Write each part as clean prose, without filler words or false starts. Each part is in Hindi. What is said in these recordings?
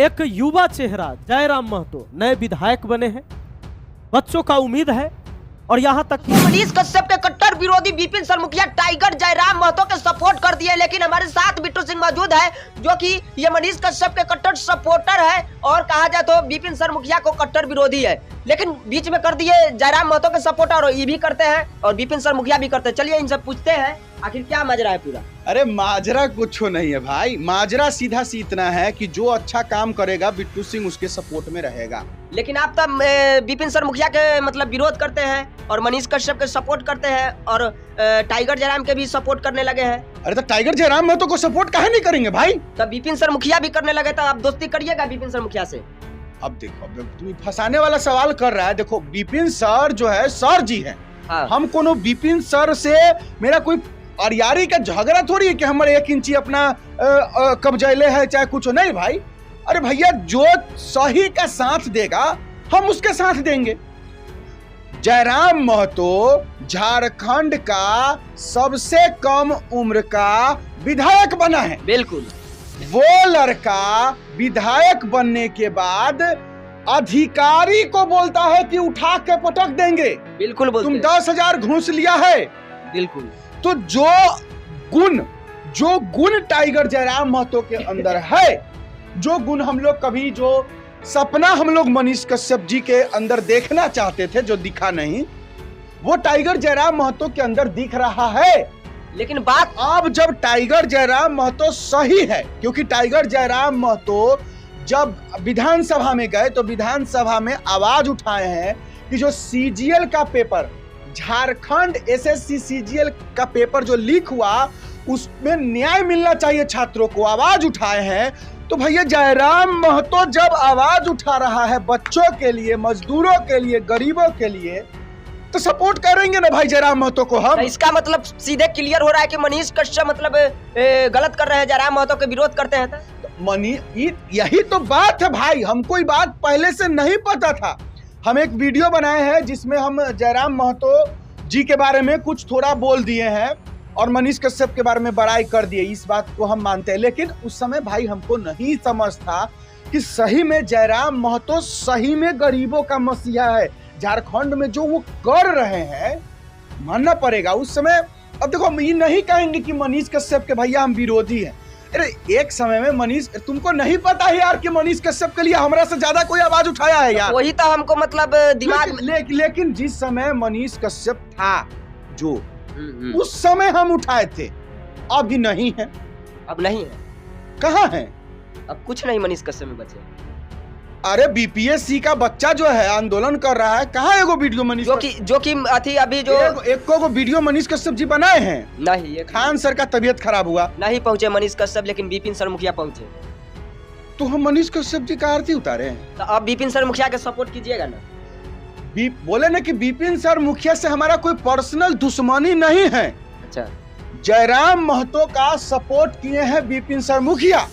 एक युवा चेहरा जयराम महतो नए विधायक बने हैं, बच्चों का उम्मीद है। और यहाँ तक कि मनीष कश्यप के कट्टर विरोधी विपिन सरमुखिया टाइगर जयराम महतो के सपोर्ट कर दिए, लेकिन हमारे साथ बिट्टू सिंह मौजूद है जो कि ये मनीष कश्यप के कट्टर सपोर्टर है और कहा जाए तो विपिन सरमुखिया को कट्टर विरोधी है, लेकिन बीच में कर दिए जयराम महतो के सपोर्टर। और ये भी करते हैं और विपिन सरमुखिया भी करते हैं। चलिए इनसे पूछते हैं आखिर क्या माजरा है पूरा। अरे माजरा कुछ नहीं है भाई, माजरा सीधा सी इतना है कि जो अच्छा काम करेगा बिट्टू सिंह उसके सपोर्ट में रहेगा। लेकिन आप तो विपिन सरमुखिया के मतलब विरोध करते हैं और मनीष कश्यप के सपोर्ट करते हैं और टाइगर जयराम के भी सपोर्ट करने लगे हैं। अरे तो टाइगर जयराम महतो को सपोर्ट काहे नहीं करेंगे भाई? तब विपिन सरमुखिया भी करने लगे तो आप दोस्ती करिएगा विपिन सरमुखिया से। अब देखो, अब तुम फंसाने वाला सवाल कर रहा है। देखो विपिन सर जो है सर जी हैं। हाँ। हम कोनो विपिन सर से मेरा कोई अरियारी का झगड़ा थोड़ी है कि हमारे 1 इंची अपना कब्जैले है चाहे कुछ नहीं भाई। अरे भैया जो सही का साथ देगा हम उसके साथ देंगे। जयराम महतो झारखंड का सबसे कम उम्र का विधायक बना है। बिल्कुल। वो लड़का विधायक बनने के बाद अधिकारी को बोलता है कि उठा के पटक देंगे। बिल्कुल बोलते तुम हैं। 10,000 घूस लिया है। बिल्कुल। तो जो गुण टाइगर जयराम महतो के अंदर है, जो गुण हम लोग कभी जो सपना हम लोग मनीष कश्यप जी के अंदर देखना चाहते थे जो दिखा नहीं, वो टाइगर जयराम महतो के अंदर दिख रहा है। लेकिन बात अब जब टाइगर जयराम महतो सही है, क्योंकि टाइगर जयराम महतो जब विधानसभा में गए तो विधानसभा में आवाज उठाए हैं कि जो सीजीएल का पेपर, झारखंड एसएससी सीजीएल का पेपर जो लीक हुआ उसमें न्याय मिलना चाहिए छात्रों को, आवाज उठाए हैं। तो भैया जयराम महतो जब आवाज उठा रहा है बच्चों के लिए, मजदूरों के लिए, गरीबों के लिए, तो सपोर्ट करेंगे ना भाई जयराम महतो को हम। इसका मतलब सीधे क्लियर हो रहा है कि मनीष कश्यप मतलब गलत कर रहे हैं, जयराम महतो के विरोध करते हैं। तो यही तो बात है भाई, हमको ये बात पहले से नहीं पता था। हम एक वीडियो बनाए हैं जिसमें हम जयराम महतो जी के बारे में कुछ थोड़ा बोल दिए हैं और मनीष कश्यप के बारे में बड़ाई कर दिए, इस बात को हम मानते हैं। लेकिन उस समय भाई हमको नहीं समझ था कि सही में जयराम महतो सही में गरीबों का मसीहा है। झारखंड में जो वो कर रहे हैं मानना पड़ेगा उस समय। अब देखो हम ये नहीं कहेंगे कि मनीष कश्यप के भैया हम विरोधी हैं। अरे एक समय में मनीष, तुमको नहीं पता है यार कि मनीष कश्यप के लिए हमरा से ज्यादा कोई आवाज उठाया है यार? वही तो हमको मतलब दिमाग लेकिन जिस समय मनीष कश्यप था जो उस समय हम उठाए थे, अभी नहीं है। अब नहीं है। कहाँ है? अब कुछ नहीं मनीष कश्यप में बचे। अरे बीपीएससी का बच्चा जो है आंदोलन कर रहा है, कहाँ एगो वीडियो मनीष जो कि अभी जो एक को वीडियो मनीष कश्यप जी बनाए हैं? नहीं, ये खान सर का तबीयत खराब हुआ, नहीं पहुंचे मनीष कश्यप, लेकिन विपिन सरमुखिया पहुंचे। तो हम मनीष कश्यप जी का आरती उतारे हैं। तो अब विपिन सरमुखिया के सपोर्ट कीजिएगा ना। बोले ना कि विपिन सर मुखिया से हमारा कोई पर्सनल दुश्मनी नहीं है। अच्छा। जयराम महतो का सपोर्ट किए हैं विपिन सर मुखिया।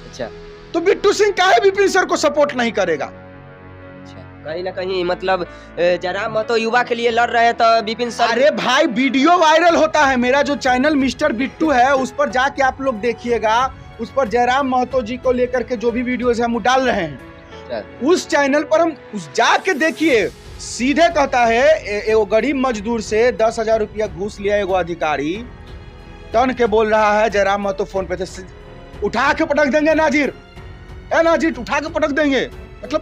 अच्छा। तो बिट्टू सिंह काहे विपिन सर को सपोर्ट नहीं करेगा? अच्छा, कहीं ना कहीं मतलब जयराम महतो युवा के लिए लड़ रहे हैं तो विपिन सर। अरे भाई वीडियो वायरल होता है, मेरा जो चैनल मिस्टर बिट्टू है उस पर जाके आप लोग देखिएगा, उस पर जयराम महतो जी को लेकर के जो भी वीडियोज हम डाल रहे हैं उस चैनल पर हम उस जाके देखिए। सीधे कहता है एगो गरीब मजदूर से 10,000 रुपया घूस लिया एगो अधिकारी, टन के बोल रहा है जयराम महतो फोन पे थे, उठा के पटक देंगे नाजिर, ए नाजिर उठा के पटक देंगे। मतलब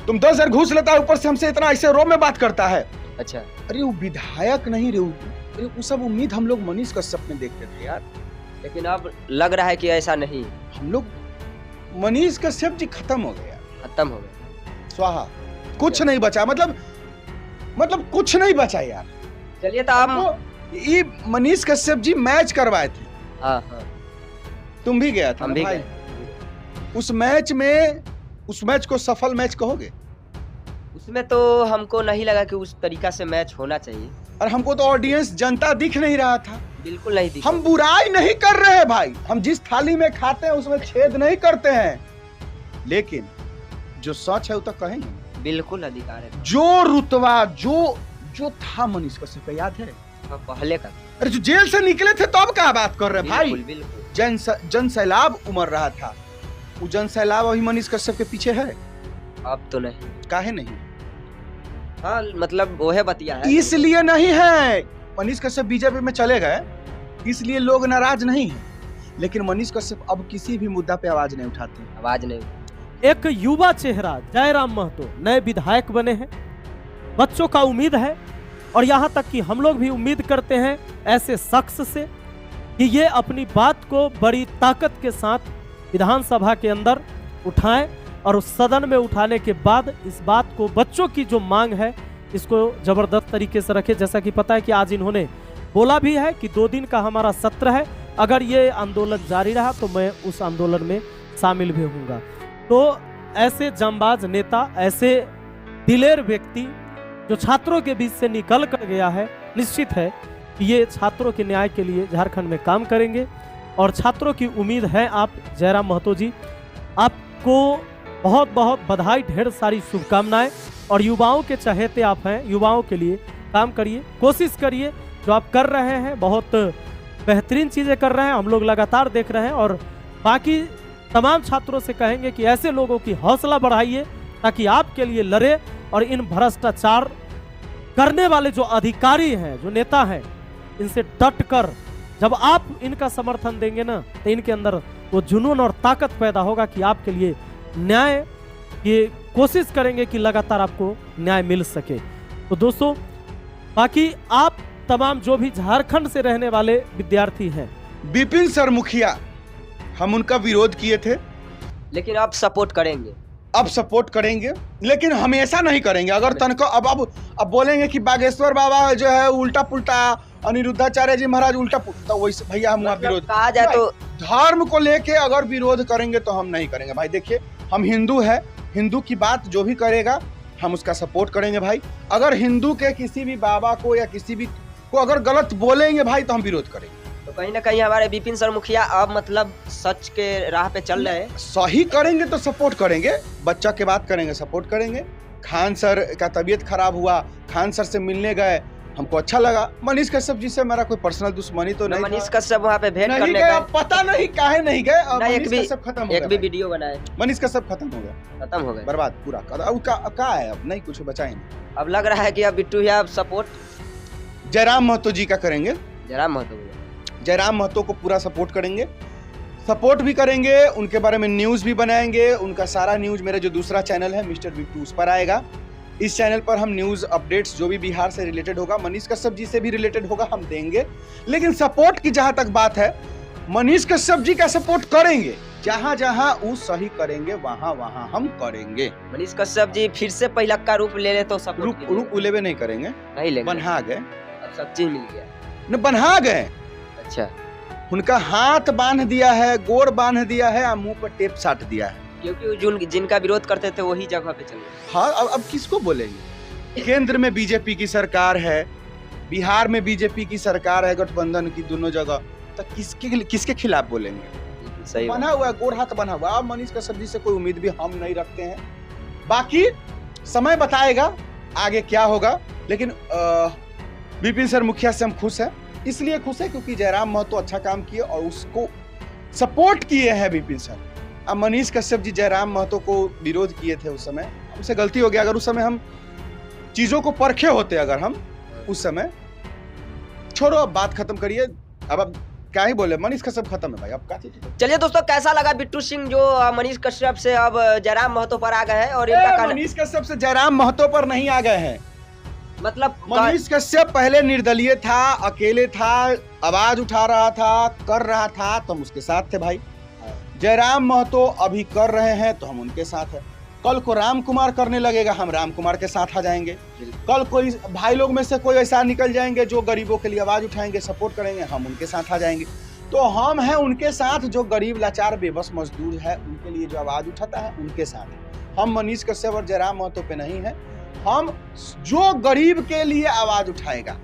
तुम 10,000 घूस लेता है, ऊपर से हमसे इतना ऐसे रो में बात करता है। अच्छा। अरे वो विधायक नहीं रे, वो सब उम्मीद हम लोग मनीष कश्यप में देखते थे यार। लेकिन अब लग रहा है कि ऐसा नहीं, हम लोग मनीष कश्यप जी खत्म हो गया, खत्म हो गया, स्वाहा, कुछ नहीं बचा। मतलब कुछ नहीं बचा यार। चलिए तो हम ये मनीष कश्यप जी मैच करवाए थे। हाँ हाँ, तुम भी गया था हम भी भाई गए। उस मैच में, उस मैच को सफल मैच कहोगे? उसमें तो हमको नहीं लगा कि उस तरीका से मैच होना चाहिए। और हमको तो ऑडियंस जनता दिख नहीं रहा था। बिल्कुल नहीं दिखा। हम बुराई नहीं कर रहे हैं भाई, हम जिस थाली में खाते हैं उसमें छेद नहीं करते हैं, लेकिन जो सच है वो तो कहेंगे। बिल्कुल अधिकार है। जो रुतबा जो था मनीष कश्यप का याद है? हाँ, पहले का। अरे जो जेल से निकले थे तब का बात कर रहे हैं भाई। बिल्कुल बिल्कुल। जन सैलाब उमड़ रहा था, वो जन सैलाब अभी मनीष कश्यप के पीछे है? अब तो नहीं। काहे नहीं? हाँ मतलब वो है बतिया है। इसलिए नहीं है। मनीष कश्यप बीजेपी में चले गए इसलिए लोग नाराज नहीं है, लेकिन मनीष कश्यप अब किसी भी मुद्दा पे आवाज नहीं उठाते। आवाज नहीं। एक युवा चेहरा जयराम महतो नए विधायक बने हैं। बच्चों का उम्मीद है और यहाँ तक कि हम लोग भी उम्मीद करते हैं ऐसे शख्स से कि ये अपनी बात को बड़ी ताकत के साथ विधानसभा के अंदर उठाएं और उस सदन में उठाने के बाद इस बात को, बच्चों की जो मांग है, इसको जबरदस्त तरीके से रखें। जैसा कि पता है कि आज इन्होंने बोला भी है कि 2 दिन का हमारा सत्र है, अगर ये आंदोलन जारी रहा तो मैं उस आंदोलन में शामिल भी होऊंगा। तो ऐसे जांबाज नेता, ऐसे दिलेर व्यक्ति जो छात्रों के बीच से निकल कर गया है, निश्चित है कि ये छात्रों के न्याय के लिए झारखंड में काम करेंगे और छात्रों की उम्मीद है। आप जयराम महतो जी, आपको बहुत बहुत बधाई, ढेर सारी शुभकामनाएं और युवाओं के चहेते आप हैं। युवाओं के लिए काम करिए, कोशिश करिए, जो आप कर रहे हैं बहुत बेहतरीन चीज़ें कर रहे हैं, हम लोग लगातार देख रहे हैं। और बाकी तमाम छात्रों से कहेंगे कि ऐसे लोगों की हौसला बढ़ाइए ताकि आपके लिए लड़े और इन भ्रष्टाचार करने वाले जो अधिकारी हैं, जो नेता हैं, इनसे डट कर जब आप इनका समर्थन देंगे ना, तो इनके अंदर वो जुनून और ताकत पैदा होगा कि आपके लिए न्याय, ये कोशिश करेंगे कि लगातार आपको न्याय मिल सके। तो दोस्तों, बाकी आप तमाम जो भी झारखंड से रहने वाले विद्यार्थी हैं, विपिन सर मुखिया, हम उनका विरोध किए थे, लेकिन आप सपोर्ट करेंगे। अब सपोर्ट करेंगे, लेकिन हमेशा नहीं करेंगे। अगर तनका अब बोलेंगे कि बागेश्वर बाबा जो है उल्टा पुल्टा, अनिरुद्धाचार्य जी महाराज उल्टा पुल्टा, तो वैसे भैया हम विरोध कहा जाए तो धर्म को लेके अगर विरोध करेंगे तो हम नहीं करेंगे भाई। देखिए, हम हिंदू है, हिंदू की बात जो भी करेगा हम उसका सपोर्ट करेंगे भाई। अगर हिंदू के किसी भी बाबा को या किसी भी को अगर गलत बोलेंगे भाई तो हम विरोध करेंगे। तो कहीं ना कहीं हमारे विपिन सर मुखिया अब मतलब सच के राह पे चल रहे हैं। सही करेंगे तो सपोर्ट करेंगे, बच्चा के बात करेंगे, सपोर्ट करेंगे। खान सर का तबीयत खराब हुआ, खान सर से मिलने गए, हमको अच्छा लगा। मनीष कश्यप जी से मेरा कोई पर्सनल दुश्मनी तो नहीं। मनीष कश्यप वहाँ पे भेंट करने गए, पता नहीं काहे नहीं गए। एक भी वीडियो बनाए, मनीष कश्यप खत्म हो गया, बर्बाद पूरा। अब क्या है, अब नहीं कुछ बचा ही नहीं। अब लग रहा है कि अब बिट्टू भैया सपोर्ट जयराम महतो जी का करेंगे। जयराम महतो को पूरा सपोर्ट करेंगे, सपोर्ट भी करेंगे, उनके बारे में न्यूज़ भी बनाएंगे। उनका सारा न्यूज़ मेरा जो दूसरा चैनल है मिस्टर बिट्टू, उस पर आएगा। इस चैनल पर हम न्यूज़ अपडेट्स जो भी बिहार से रिलेटेड होगा, मनीष कश्यप जी से भी रिलेटेड होगा, हम देंगे। लेकिन सपोर्ट की जहां तक बात है, मनीष कश्यप जी का सपोर्ट करेंगे। जहां जहां वो सही करेंगे वहां वहां हम करेंगे। मनीष कश्यप जी फिर से पहला का रूप ले ले तो सपोर्ट रूप उलेवे नहीं करेंगे, नहीं लेंगे। बन्हा गए, अब सब चीज मिल गया न, बन्हा गए। अच्छा, उनका हाथ बांध दिया है, गोड़ बांध दिया है और मुंह पर टेप साट दिया है, क्योंकि जिनका विरोध करते थे वही जगह पे चल गए। हाँ, अब किसको बोलेंगे? केंद्र में बीजेपी की सरकार है, बिहार में बीजेपी की सरकार है, गठबंधन की दोनों जगह, तो किसके खिलाफ बोलेंगे? सही बना हुआ है, गोड़ हाथ बना हुआ। अब मनीष कश्यप जी से कोई उम्मीद भी हम नहीं रखते हैं। बाकी समय बताएगा आगे क्या होगा। लेकिन विपिन सर मुखिया से हम खुश हैं, इसलिए खुश है क्योंकि जयराम महतो अच्छा काम किए और उसको सपोर्ट किए हैं विपिन सर। अब मनीष कश्यप जी जयराम महतो को विरोध किए थे, उस समय हमसे गलती हो गया। अगर उस समय हम चीजों को परखे होते, अगर हम उस समय, छोड़ो अब बात खत्म करिए। अब क्या ही बोले, मनीष कश्यप खत्म है भाई, अब क्या चीज। चलिए दोस्तों, कैसा लगा बिट्टू सिंह जो मनीष कश्यप से अब जयराम महतो पर आ गए हैं? और इनका मनीष कश्यप से जयराम महतो पर नहीं आ गए हैं। मतलब मनीष कश्यप पहले निर्दलीय था, अकेले था, आवाज उठा रहा था, कर रहा था, तो हम उसके साथ थे भाई। जयराम महतो अभी कर रहे हैं तो हम उनके साथ हैं। कल को राम कुमार करने लगेगा, हम राम कुमार के साथ आ जाएंगे। कल कोई भाई लोग में से कोई ऐसा निकल जाएंगे जो गरीबों के लिए आवाज उठाएंगे, सपोर्ट करेंगे, हम उनके साथ आ जाएंगे। तो हम हैं उनके साथ, जो गरीब लाचार बेबस मजदूर है उनके लिए जो आवाज उठाता है उनके साथ। हम मनीष कश्यप और जयराम महतो पे नहीं है। हम जो गरीब के लिए आवाज उठाएगा,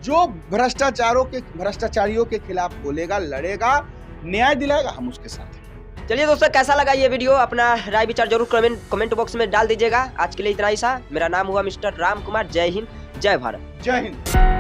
जो भ्रष्टाचारियों के खिलाफ बोलेगा, लड़ेगा, न्याय दिलाएगा, हम उसके साथ हैं। चलिए दोस्तों, कैसा लगा ये वीडियो? अपना राय विचार जरूर कमेंट बॉक्स में डाल दीजिएगा। आज के लिए इतना ही सा। मेरा नाम हुआ मिस्टर राम कुमार। जय हिंद, जय भारत। जय हिंद।